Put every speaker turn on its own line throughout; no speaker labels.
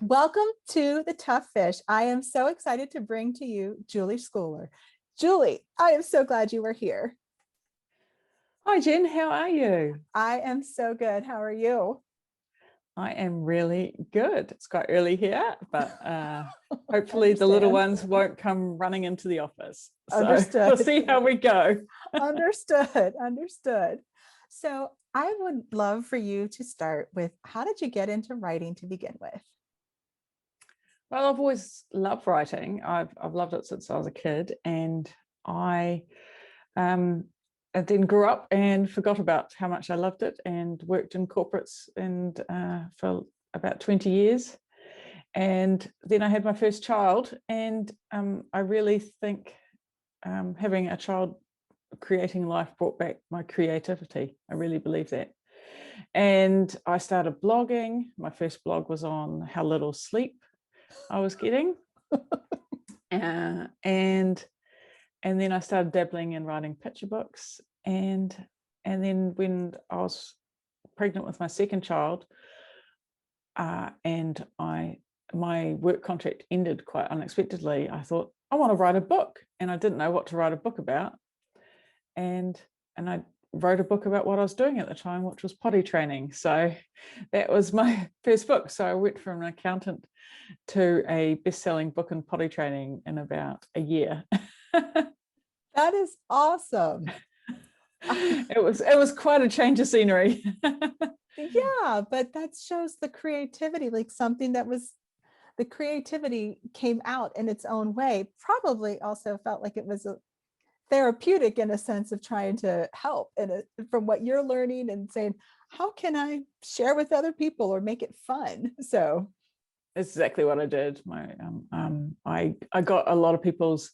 Welcome to the TufFish. I am so excited to bring to you Julie Schooler. Julie, I am so glad you are here.
Hi Jen, how are you?
I am so good. How are you?
I am really good. It's quite early here, but hopefully the little ones won't come running into the office. So
Understood.
We'll see how we go.
Understood. So I would love for you to start with, how did you get into writing to begin with?
Well, I've always loved writing. I've loved it since I was a kid, and I then grew up and forgot about how much I loved it, and worked in corporates and for about 20 years. And then I had my first child, and I really think having a child creating life brought back my creativity. I really believe that. And I started blogging. My first blog was on how little sleep I was getting. And then I started dabbling in writing picture books. And then when I was pregnant with my second child, and my work contract ended quite unexpectedly, I thought, I want to write a book. And I didn't know what to write a book about. And I wrote a book about what I was doing at the time, which was potty training. So that was my first book. So I went from an accountant to a best-selling book in potty training in about a year.
That is awesome.
It was quite a change of scenery.
Yeah, but that shows the creativity, like something that was, the creativity came out in its own way. Probably also felt like it was a therapeutic in a sense of trying to help, and from what you're learning and saying, how can I share with other people or make it fun? So
that's exactly what I did. I got a lot of people's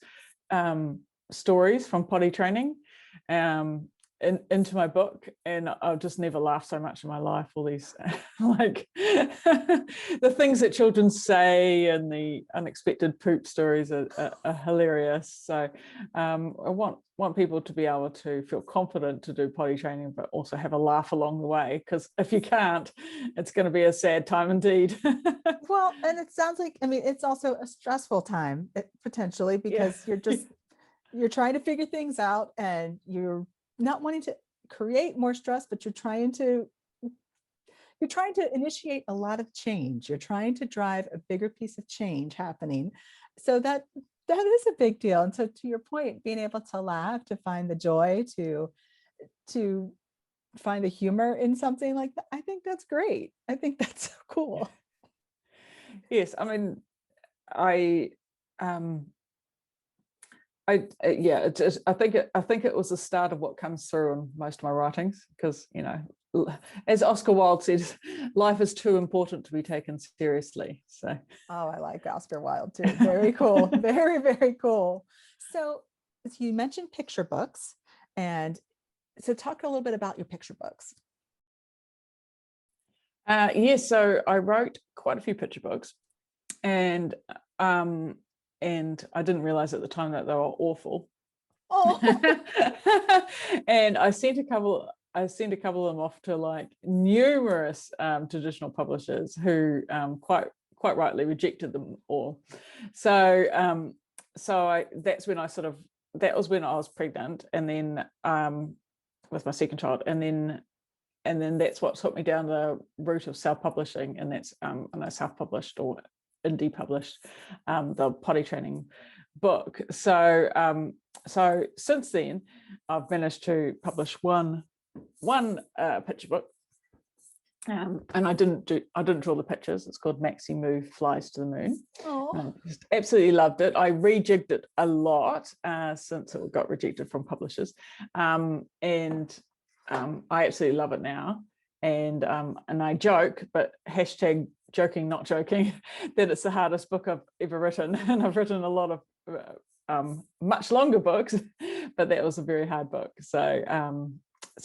stories from potty training into my book, and I've just never laughed so much in my life. All these like the things that children say and the unexpected poop stories are hilarious. So I want people to be able to feel confident to do potty training, but also have a laugh along the way, because if you can't, it's going to be a sad time indeed.
well, and it sounds like, I mean, it's also a stressful time potentially, because you're trying to figure things out, and you're not wanting to create more stress, but you're trying to initiate a lot of change. You're trying to drive a bigger piece of change happening. So that is a big deal. And so, to your point, being able to laugh, to find the joy, to find the humor in something like that, I think that's great. I think that's so cool.
Yes, I mean, I think it was the start of what comes through in most of my writings, because, you know, as Oscar Wilde says, life is too important to be taken seriously. So
I like Oscar Wilde too. Very cool. Very, very cool. So you mentioned picture books, and so talk a little bit about your picture books.
Yes, so I wrote quite a few picture books, and I didn't realize at the time that they were awful. Oh. And I sent a couple of them off to like numerous traditional publishers who quite rightly rejected them all. So that's when that was when I was pregnant, and then with my second child, and then that's what took me down the route of self-publishing, and that's and I self-published or indie published the potty training book. So since then I've managed to publish one picture book, and I didn't draw the pictures. It's called Maxi Moo Flies to the Moon. I just absolutely loved it. I rejigged it a lot since it got rejected from publishers, and I absolutely love it now. And I joke, but hashtag joking not joking, that it's the hardest book I've ever written. And I've written a lot of much longer books, but that was a very hard book. So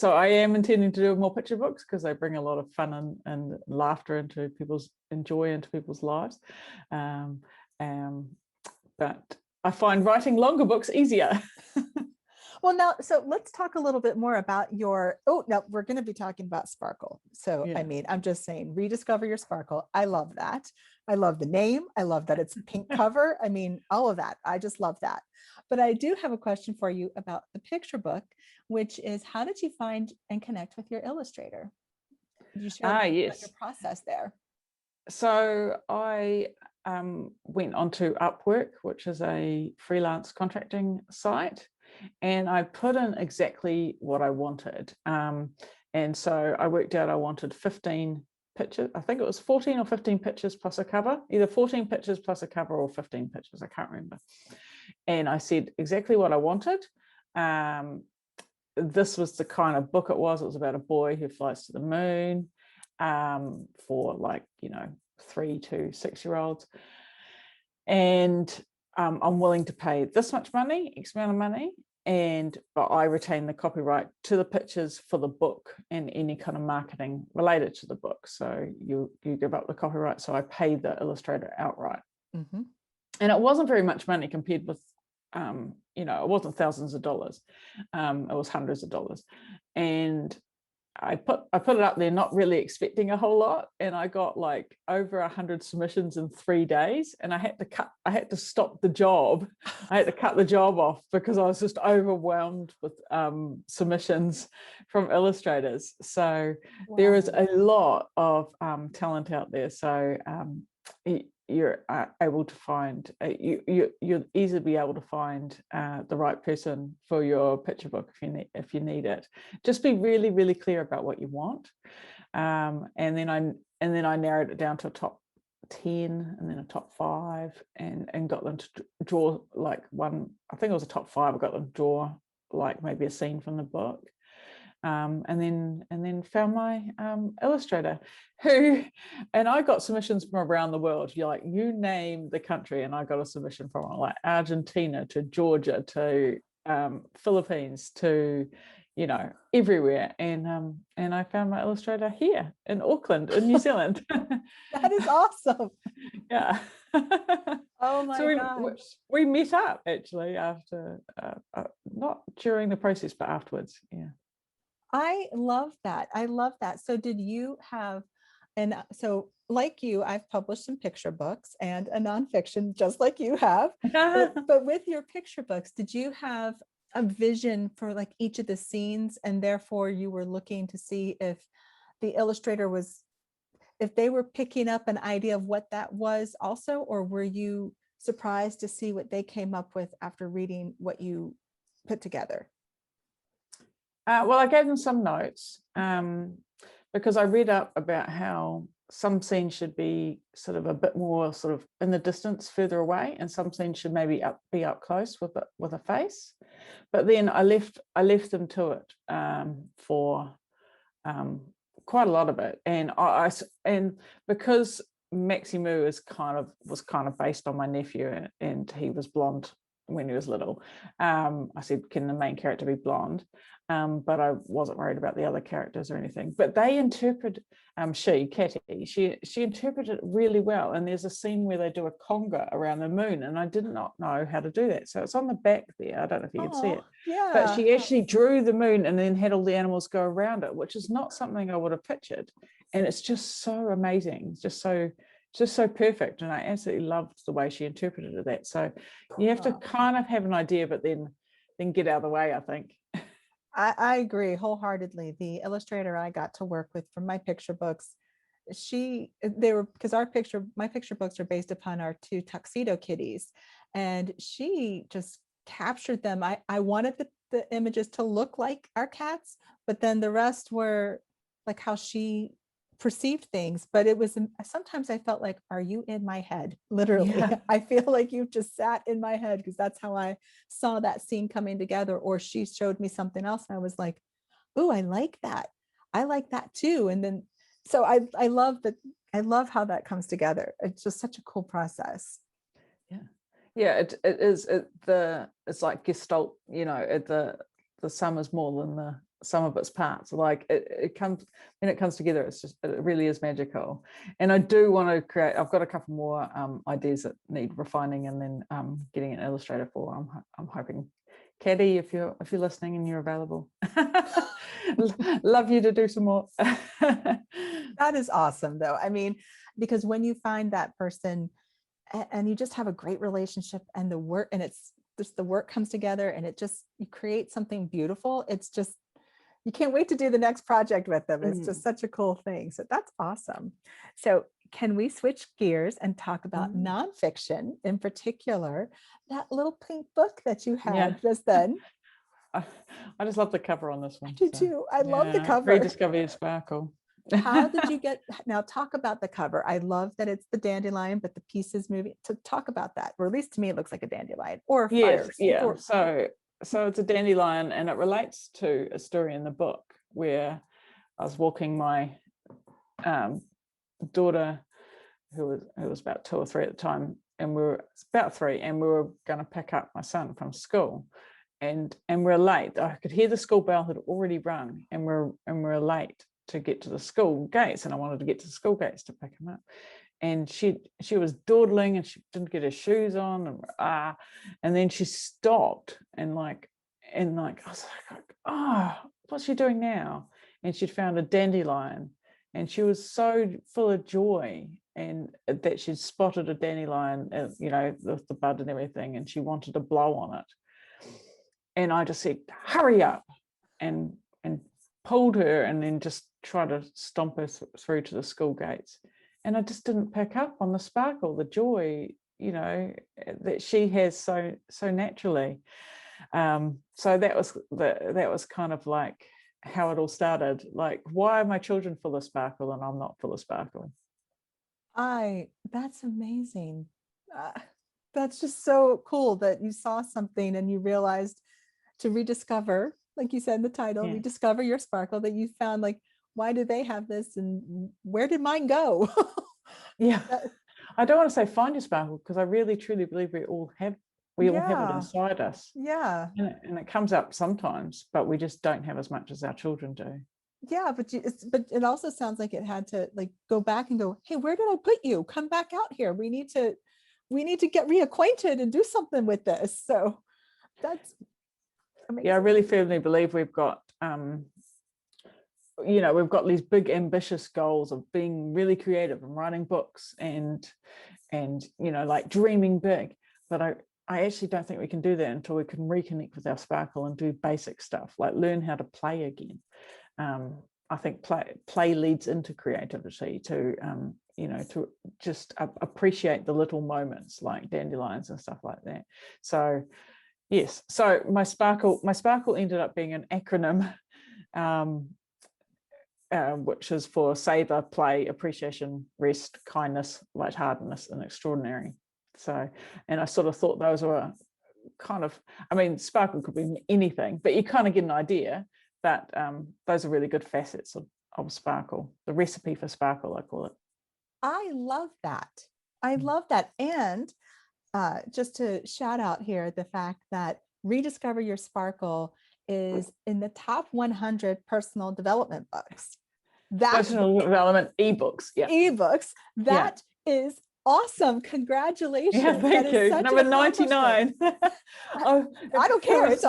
I am intending to do more picture books, because they bring a lot of fun and laughter into people's lives. But I find writing longer books easier.
Well, now, so let's talk a little bit more about your, oh, no, we're going to be talking about sparkle. So, I
Yeah.
mean, I'm just saying, rediscover your sparkle. I love that. I love the name. I love that it's pink cover. I mean, all of that. I just love that. But I do have a question for you about the picture book, which is, how did you find and connect with your illustrator? Could you share about your
Yes.
process there?
So I went onto Upwork, which is a freelance contracting site, and I put in exactly what I wanted. And so I worked out I wanted 15 pictures. I think it was 14 or 15 pictures plus a cover, either 14 pictures plus a cover or 15 pictures. I can't remember. And I said exactly what I wanted. This was the kind of book it was. It was about a boy who flies to the moon, for like, 3 to 6 year olds. And I'm willing to pay this much money, X amount of money, but I retain the copyright to the pictures for the book and any kind of marketing related to the book. So you give up the copyright. So I paid the illustrator outright.
Mm-hmm.
And it wasn't very much money compared with, it wasn't thousands of dollars. It was hundreds of dollars. And I put it up there not really expecting a whole lot, and I got like over 100 submissions in 3 days, and I had to stop the job. I had to cut the job off because I was just overwhelmed with submissions from illustrators. So there is a lot of talent out there. So you're able to find, you'll easily be able to find the right person for your picture book if you need it. Just be really, really clear about what you want, and then I narrowed it down to a top 10 and then a top 5, and got them to draw like one. I think it was a top 5. I got them to draw like maybe a scene from the book. And then found my illustrator, and I got submissions from around the world. You name the country, and I got a submission from like Argentina to Georgia to Philippines to everywhere. And I found my illustrator here in Auckland, in New Zealand.
That is awesome.
Yeah.
Oh my
So
gosh.
we met up actually after, not during the process, but afterwards. Yeah.
I love that. I love that. So did you have, and so like you, I've published some picture books and a nonfiction, just like you have. But with your picture books, did you have a vision for like each of the scenes, and therefore you were looking to see if the illustrator if they were picking up an idea of what that was also, or were you surprised to see what they came up with after reading what you put together?
Well, I gave them some notes, because I read up about how some scenes should be sort of a bit more sort of in the distance, further away, and some scenes should maybe be up close with a face. But then I left them to it for quite a lot of it, and and because Maximu was kind of based on my nephew, and he was blonde when he was little. I said, can the main character be blonde? But I wasn't worried about the other characters or anything. But they interpret, Catty, she interpreted it really well. And there's a scene where they do a conga around the moon, and I did not know how to do that. So it's on the back there. I don't know if you can see it.
Yeah.
But she actually drew the moon and then had all the animals go around it, which is not something I would have pictured. And it's just so amazing. It's just so perfect. And I absolutely loved the way she interpreted that. So you have to kind of have an idea, but then get out of the way, I think.
I agree wholeheartedly. The illustrator I got to work with for my picture books, because my picture books are based upon our 2 tuxedo kitties, and she just captured them. I wanted the images to look like our cats, but then the rest were like how she perceived things. But it was, sometimes I felt like, are you in my head? Literally.
Yeah.
I feel like you just sat in my head, because that's how I saw that scene coming together. Or she showed me something else and I was like, oh, I like that. I like that too. And then so I love that. I love how that comes together. It's just such a cool process.
Yeah, it is. It's like Gestalt, the sum is more than the sum of its parts. Like it comes, when it comes together, it really is magical. And I do want to create, I've got a couple more ideas that need refining, and then getting an illustrator for. I'm hoping Caddy, if you're listening and you're available, love you to do some more.
That is awesome, though. I mean, because when you find that person and you just have a great relationship, and the work, and it's just the work comes together, and it just, you create something beautiful. It's just, you can't wait to do the next project with them. It's just such a cool thing. So that's awesome. So can we switch gears and talk about nonfiction, in particular, that little pink book that you had just then?
I just love the cover on this one.
I do too. I love the cover.
Rediscover Your Sparkle.
How did you get, now talk about the cover. I love that it's the dandelion, but the pieces moving. To talk about that, or at least to me, it looks like a dandelion or
yes,
fires.
yeah.
Or,
so it's a dandelion, and it relates to a story in the book where I was walking my daughter, who was about 2 or 3 at the time, and we were about 3, and we were going to pick up my son from school, and we're late. I could hear the school bell had already rung, and we're late to get to the school gates, and I wanted to get to the school gates to pick him up. And she was dawdling, and she didn't get her shoes on, and then she stopped, and I was like, oh, what's she doing now? And she'd found a dandelion, and she was so full of joy, and that she'd spotted a dandelion, with the bud and everything, and she wanted to blow on it. And I just said, hurry up, and pulled her, and then just tried to stomp her through to the school gates. And I just didn't pick up on the sparkle, the joy, that she has so naturally. So that was kind of like how it all started. Like, why are my children full of sparkle and I'm not full of sparkle?
That's amazing. That's just so cool that you saw something and you realized to rediscover, like you said in the title, rediscover your sparkle, that you found, like, why do they have this and where did mine go?
Yeah. I don't want to say find your sparkle, because I really truly believe we all have it inside us.
Yeah.
And it comes up sometimes, but we just don't have as much as our children do.
Yeah, but it also sounds like it had to, like, go back and go, hey, where did I put you? Come back out here. We need to get reacquainted and do something with this. So that's amazing.
Yeah, I really firmly believe we've got we've got these big ambitious goals of being really creative and writing books and like dreaming big, but I actually don't think we can do that until we can reconnect with our sparkle and do basic stuff, like learn how to play again. I think play leads into creativity, to to just appreciate the little moments like dandelions and stuff like that. So yes, so my sparkle ended up being an acronym, which is for Savor, Play, Appreciation, Rest, Kindness, Lightheartedness, and Extraordinary. So, and I sort of thought those were kind of, sparkle could be anything, but you kind of get an idea that those are really good facets of sparkle. The recipe for sparkle, I call it.
I love that. And just to shout out here the fact that Rediscover Your Sparkle is in the top 100 personal development books.
Personal development ebooks. Yeah.
Ebooks. That is awesome. Congratulations.
Yeah, thank you. Number 99.
I don't care. It's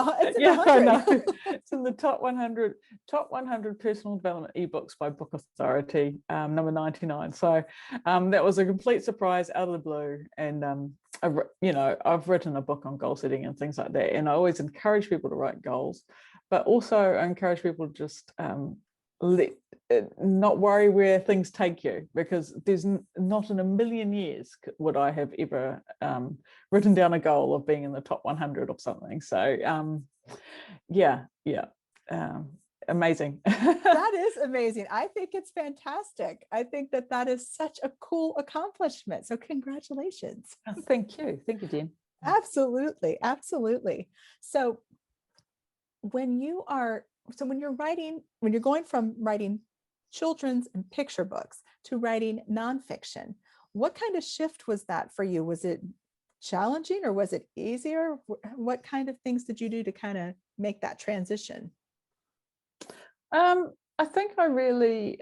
in the top 100 personal development ebooks by Book Authority, number 99. So that was a complete surprise out of the blue. And I've written a book on goal setting and things like that, and I always encourage people to write goals, but also I encourage people to just not worry where things take you, because there's not in a million years would I have ever written down a goal of being in the top 100 of something. So amazing.
That is amazing. I think it's fantastic. I think that is such a cool accomplishment. So congratulations.
Thank you, Jen.
Absolutely. So when you're going from writing children's and picture books to writing nonfiction, what kind of shift was that for you? Was it challenging or was it easier? What kind of things did you do to kind of make that transition?
I think I really,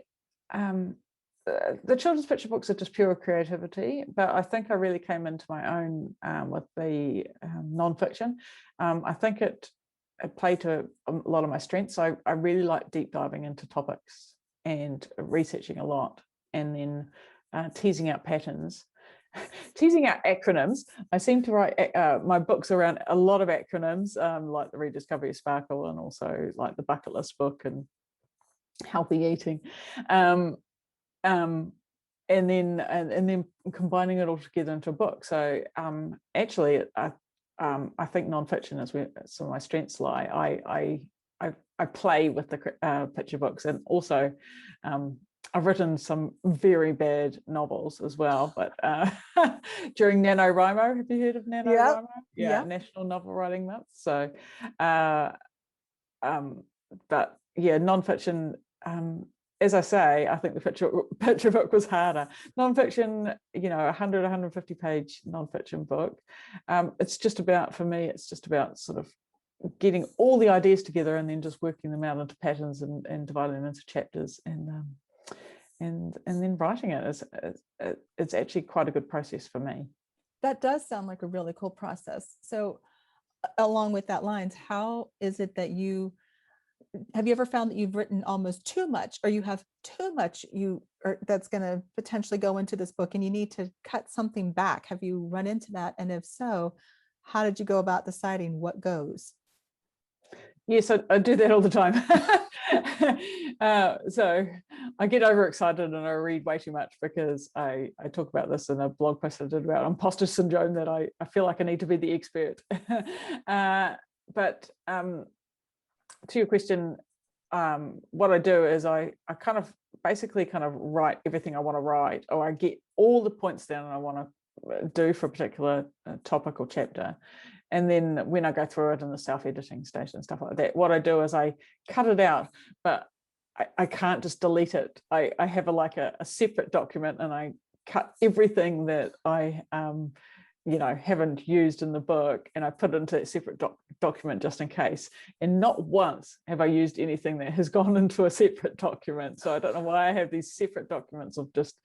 the children's picture books are just pure creativity, but I think I really came into my own with the nonfiction. I think play to a lot of my strengths. I really like deep diving into topics and researching a lot, and then teasing out patterns, teasing out acronyms. I seem to write my books around a lot of acronyms, like the Rediscover Your Sparkle, and also like the Bucket List book and healthy eating. And then combining it all together into a book. So actually, I think nonfiction is where some of my strengths lie. I play with the picture books, and also I've written some very bad novels as well. But during NaNoWriMo, have you heard of NaNoWriMo? Yeah, National Novel Writing Month. So, but yeah, nonfiction. As I say, I think the picture book was harder. Nonfiction, 100, 150 page nonfiction book. It's just about, for me, it's just about sort of getting all the ideas together and then just working them out into patterns and dividing them into chapters and then writing it. It's actually quite a good process for me.
That does sound like a really cool process. So along with that lines, how is it that have you ever found that you've written almost too much, or you have too much that's going to potentially go into this book and you need to cut something back? Have you run into that? And if so, how did you go about deciding what goes?
Yes, I do that all the time. So I get overexcited and I read way too much, because I talk about this in a blog post I did about imposter syndrome, that I feel like I need to be the expert. But to your question, what I do is I kind of basically write everything I want to write, or I get all the points down I want to do for a particular topic or chapter. And then when I go through it in the self-editing stage and stuff like that, what I do is I cut it out, but I can't just delete it. I have a separate document, and I cut everything that I haven't used in the book, and I put it into a separate document just in case. And not once have I used anything that has gone into a separate document. So I don't know why I have these separate documents of just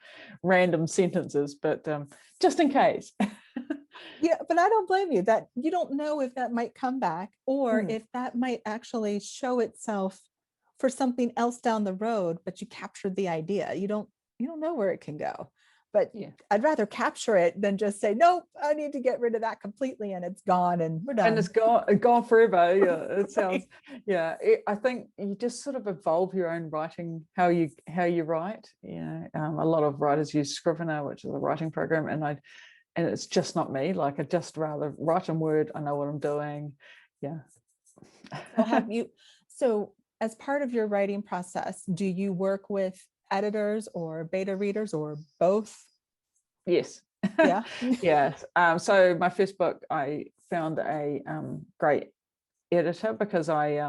random sentences, but just in case.
Yeah, but I don't blame you. That you don't know if that might come back, or if that might actually show itself for something else down the road, but you captured the idea. You don't know where it can go. But yeah, I'd rather capture it than just say, nope, I need to get rid of that completely and it's gone and we're done.
And it's gone forever. Yeah, it sounds, yeah. I think you just sort of evolve your own writing, how you write. A lot of writers use Scrivener, which is a writing program, and it's just not me. Like, I just rather write in Word. I know what I'm doing. Yeah.
So as part of your writing process, do you work with editors or beta readers or both?
Yes.
Yeah.
Yes. So my first book, I found a great editor, because I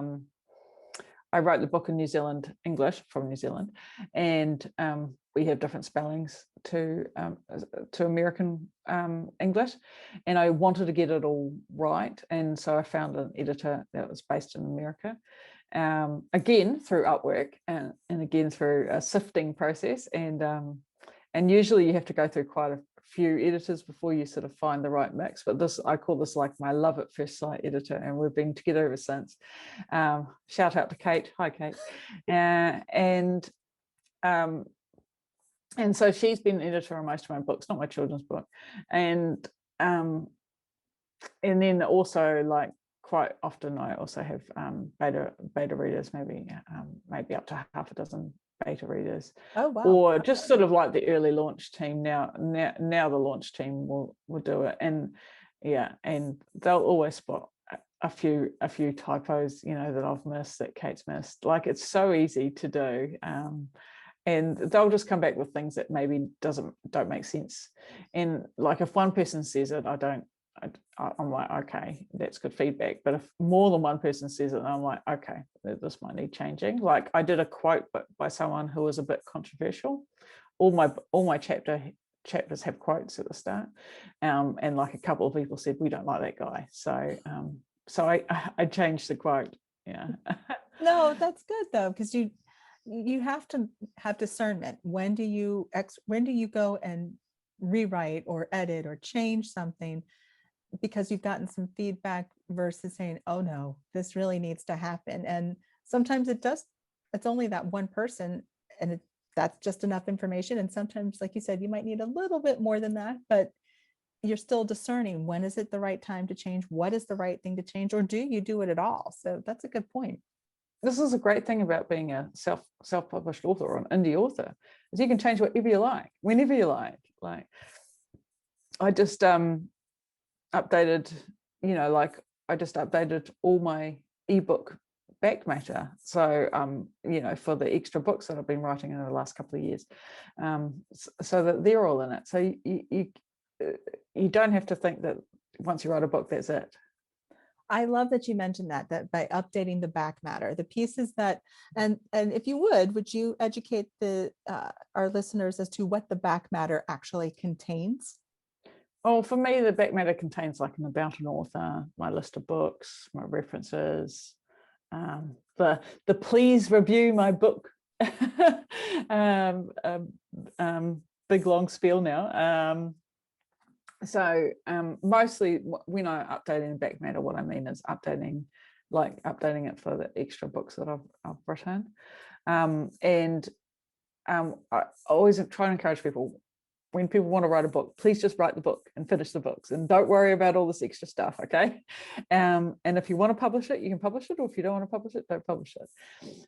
wrote the book in New Zealand English, from New Zealand, and we have different spellings to American English, and I wanted to get it all right, and so I found an editor that was based in America, again through Upwork, and again through a sifting process, and usually you have to go through quite a few editors before you sort of find the right mix. But I call this like my love at first sight editor, and we've been together ever since. Shout out to Kate. Hi, Kate. And so she's been an editor on most of my books, not my children's book, and then also, like, quite often I also have beta readers, maybe up to half a dozen beta readers.
Oh, wow.
Or just sort of like the early launch team. Now the launch team will do it, and yeah, and they'll always spot a few typos, that I've missed, that Kate's missed. Like, it's so easy to do, and they'll just come back with things that maybe don't make sense. And like, if one person says it, I'm like, okay, that's good feedback. But if more than one person says it, I'm like, okay, this might need changing. Like, I did a quote by someone who was a bit controversial. All my chapters have quotes at the start, and like a couple of people said, we don't like that guy. So I changed the quote. Yeah.
No, that's good though, because you have to have discernment. When do you go and rewrite or edit or change something because you've gotten some feedback versus saying, oh no, this really needs to happen. And sometimes it does, it's only that one person, and that's just enough information. And sometimes, like you said, you might need a little bit more than that, but you're still discerning, when is it the right time to change? What is the right thing to change? Or do you do it at all? So that's a good point.
This is a great thing about being a self-published author or an indie author, is you can change whatever you like, whenever you like. Like, I just updated, like I just updated all my ebook Backmatter. So, for the extra books that I've been writing in the last couple of years, so that they're all in it. So you don't have to think that once you write a book, that's it.
I love that you mentioned that by updating the Backmatter, the pieces that, and if you would you educate our listeners as to what the Backmatter actually contains?
Oh, for me, the Backmatter contains like an about an author, my list of books, my references, the please review my book, big long spiel now. So mostly when I update in Backmatter, what I mean is updating it for the extra books that I've written. I always try to encourage people, when people want to write a book, please just write the book and finish the books and don't worry about all this extra stuff, okay? And if you want to publish it, you can publish it, or if you don't want to publish it, don't publish it.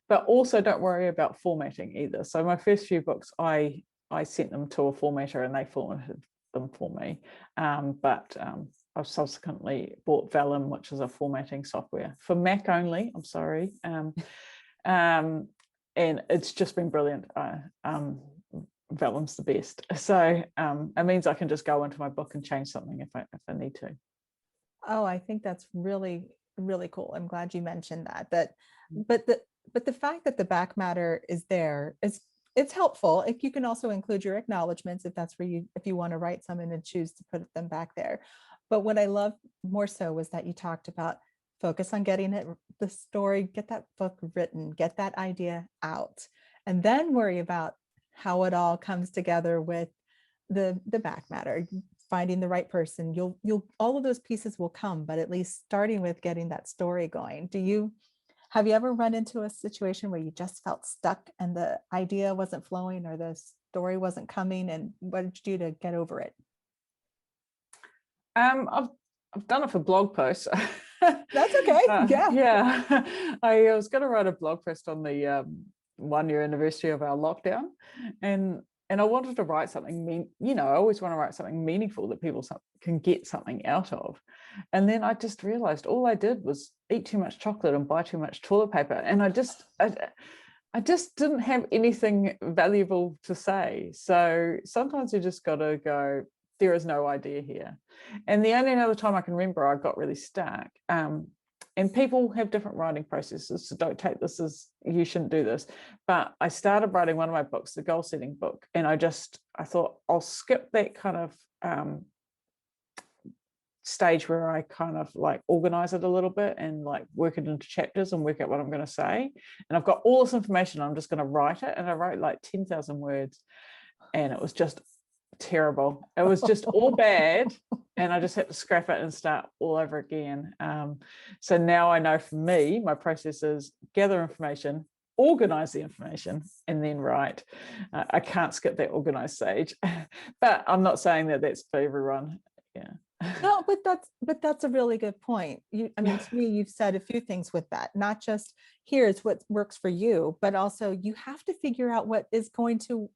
But also don't worry about formatting either. So my first few books, I sent them to a formatter and they formatted them for me. But I've subsequently bought Vellum, which is a formatting software for Mac only. I'm sorry. And it's just been brilliant. Vellum's the best. So it means I can just go into my book and change something if I need to.
Oh, I think that's really, really cool. I'm glad you mentioned that. But the fact that the Backmatter is there is, it's helpful. You can also include your acknowledgments if that's where if you want to write some and choose to put them back there. But what I love more so was that you talked about focus on getting the story, get that book written, get that idea out, and then worry about how it all comes together with the Backmatter, finding the right person. You'll all of those pieces will come, but at least starting with getting that story going. Have you ever run into a situation where you just felt stuck and the idea wasn't flowing or the story wasn't coming, and what did you do to get over it?
I've done it for blog posts.
That's okay.
Yeah. I was going to write a blog post on the 1-year anniversary of our lockdown, and I wanted to write something I always want to write something meaningful that people can get something out of. And then I just realized all I did was eat too much chocolate and buy too much toilet paper, and I just didn't have anything valuable to say. So sometimes you just got to go, there is no idea here. And the only other time I can remember I got really stuck, and people have different writing processes, so don't take this as you shouldn't do this, but I started writing one of my books, the goal setting book, and I thought I'll skip that kind of stage where I kind of like organize it a little bit and like work it into chapters and work out what I'm going to say. And I've got all this information, I'm just going to write it. And I wrote like 10,000 words, and it was just terrible. It was just all bad, and I just had to scrap it and start all over again. So now I know, for me, my process is gather information, organize the information, and then write. I can't skip that organized stage, but I'm not saying that that's for everyone. Yeah.
No, but that's a really good point. I mean, to me, you've said a few things with that, not just here's what works for you, but also you have to figure out what is going to,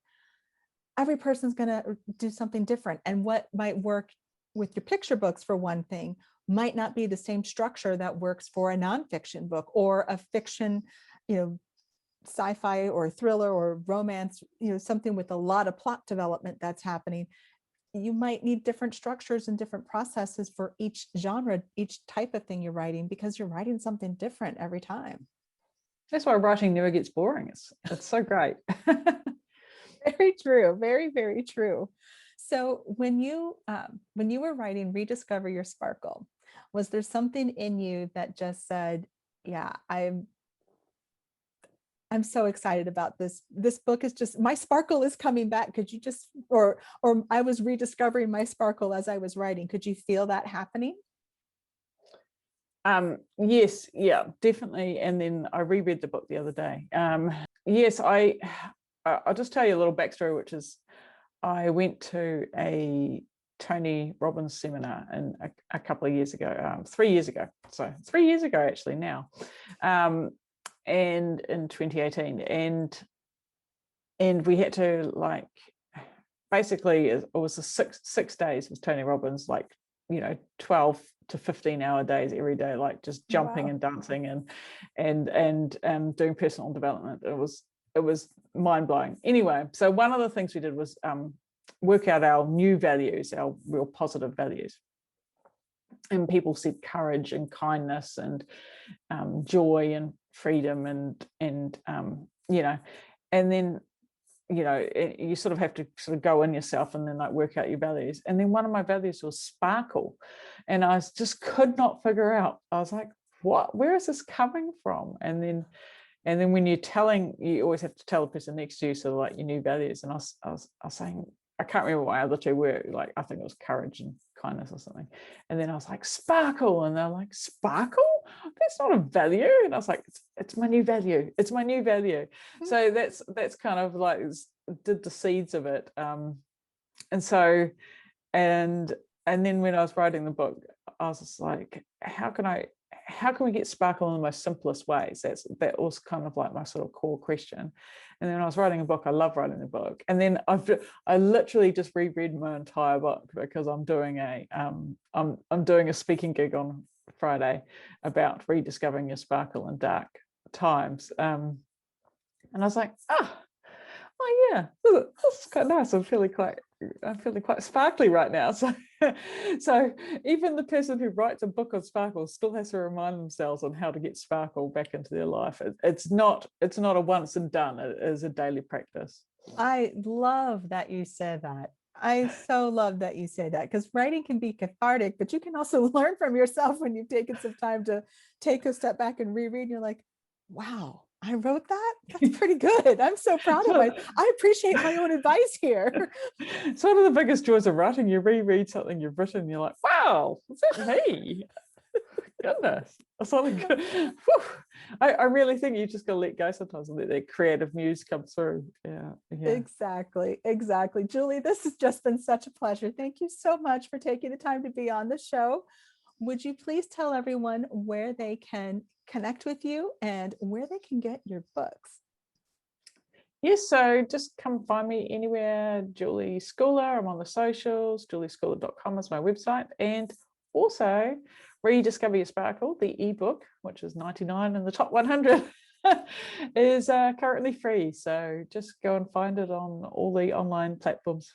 every person's going to do something different, and what might work with your picture books, for one thing, might not be the same structure that works for a nonfiction book or a fiction, sci-fi or thriller or romance, something with a lot of plot development that's happening. You might need different structures and different processes for each genre, each type of thing you're writing, because you're writing something different every time.
That's why writing never gets boring. It's so great.
Very true. Very, very true. So when you were writing Rediscover Your Sparkle, was there something in you that just said, yeah, I'm so excited about this. This book is just, my sparkle is coming back. Could you just, or I was rediscovering my sparkle as I was writing. Could you feel that happening?
Yes, yeah, definitely. And then I reread the book the other day. Yes, I'll just tell you a little backstory, which is I went to a Tony Robbins seminar a couple of years ago, 3 years ago. So 3 years ago, actually now, and in 2018, and we had to, like, basically it was a six days with Tony Robbins, like, 12 to 15-hour days every day, like just jumping
Wow.
and dancing and doing personal development. It was mind-blowing. Anyway, so one of the things we did was work out our new values, our real positive values. And people said courage and kindness and joy and freedom and then you sort of have to sort of go in yourself and then like work out your values. And then one of my values was sparkle, and I just could not figure out. I was like, where is this coming from? And then when you're telling, you always have to tell the person next to you sort of like your new values. And I was saying, I can't remember what my other two were, like I think it was courage and kindness or something. And then I was like, sparkle, and they're like, sparkle? That's not a value. And I was like, it's my new value. It's my new value. So that's kind of like did the seeds of it. And so and then when I was writing the book, I was just like, how can we get sparkle in the most simplest ways? That was kind of like my sort of core question. And then when I was writing a book, I love writing a book. And then I literally just reread my entire book because I'm doing I'm doing a speaking gig on Friday about rediscovering your sparkle in dark times. And I was like, oh yeah, this is quite nice. I'm feeling quite sparkly right now. So even the person who writes a book on sparkle still has to remind themselves on how to get sparkle back into their life. It's not a once and done. It is a daily practice.
I love that you said that. I so love that you say that, because writing can be cathartic, but you can also learn from yourself when you've taken some time to take a step back and reread. And you're like, wow, I wrote that? That's pretty good. I'm so proud of myself. I appreciate my own advice here.
It's one of the biggest joys of writing. You reread something you've written, and you're like, wow, is that me? Goodness, that's something good. I really think you just gotta let go sometimes and let that creative muse come through. Yeah.
Exactly. Julie, this has just been such a pleasure. Thank you so much for taking the time to be on the show. Would you please tell everyone where they can connect with you and where they can get your books?
Yes, so just come find me anywhere, Julie Schooler. I'm on the socials. julieschooler.com is my website. And also Rediscover Your Sparkle, the ebook, which is 99 in the top 100, is currently free. So just go and find it on all the online platforms.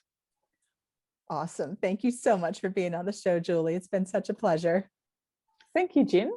Awesome. Thank you so much for being on the show, Julie. It's been such a pleasure.
Thank you, Jen.